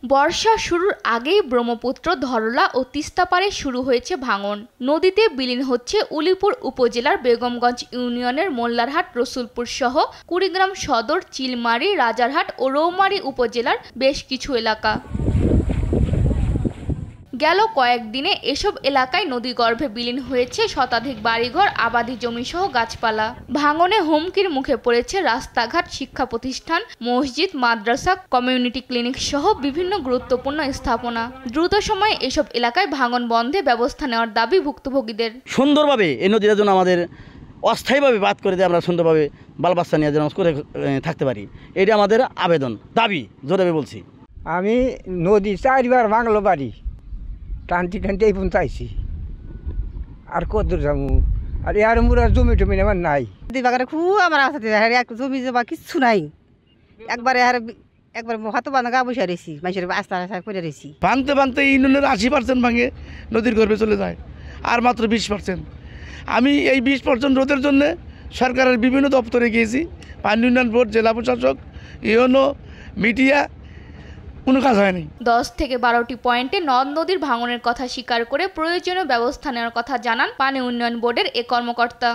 বর্ষা শুরুর আগেই ব্রহ্মপুত্র, ধরলা ও তিস্তা পাড়ে শুরু হয়েছে ভাঙন। নদীতে বিলীন হচ্ছে উলিপুর উপজেলার বেগমগঞ্জ ইউনিয়নের মোল্লারহাট, রসুলপুর সহ কুড়িগ্রাম সদর, চিলমারী, রাজারহাট ও রৌমারী উপজেলার বেশ কিছু এলাকা। গেল কয়েকদিনে এসব এলাকায় নদীগর্ভে বিলীন হয়েছে শতাধিক বাড়িঘর, আবাদি জমি সহ গাছপালা। ভাঙনে হুমকির মুখে পড়েছে রাস্তাঘাট, শিক্ষা প্রতিষ্ঠান, মসজিদ, মাদ্রাসা, কমিউনিটি ক্লিনিক সহ বিভিন্ন গুরুত্বপূর্ণ স্থাপনা। দ্রুত সময়ে এসব এলাকায় ভাঙন বন্ধে ব্যবস্থা নেওয়ার দাবি ভুক্তভোগীদের। সুন্দরভাবে এই নদীটা যেন আমাদের অস্থায়ীভাবে বাদ করে দিয়ে আমরা সুন্দরভাবে বাল বাচ্চা নিয়ে যেন করে থাকতে পারি, এটা আমাদের আবেদন, দাবি, জোরে বলছি। আমি নদী 4 বার ভাঙলো বাড়ি, টানতে টানতে এই পর্যন্ত আইছি, আর কদ্দূর যাবো? আর এর মুরা জমি টমি আমার নাই। নদী বাগানে খুব আমার আছে, জমি জমা কিচ্ছু নাই। একবারে হাত বাঁধা গা বসে রয়েছি, মানুষের আস্তে আস্তে করে রয়েছি। ভাঙতে ভাঙতে ইউনিয়নের 80% ভাঙে নদীর গর্ভে চলে যায়, আর মাত্র 20%। আমি এই 20% রোধের জন্য সরকারের বিভিন্ন দপ্তরে গিয়েছি, পানি উন্নয়ন বোর্ড, জেলা প্রশাসক, ইউনো, মিডিয়া, কোনো কাজ হয়নি। 10 থেকে 12টি পয়েন্টে নদ নদীর ভাঙনের কথা স্বীকার করে প্রয়োজনীয় ব্যবস্থা নেওয়ার কথা জানান পানি উন্নয়ন বোর্ডের এ কর্মকর্তা।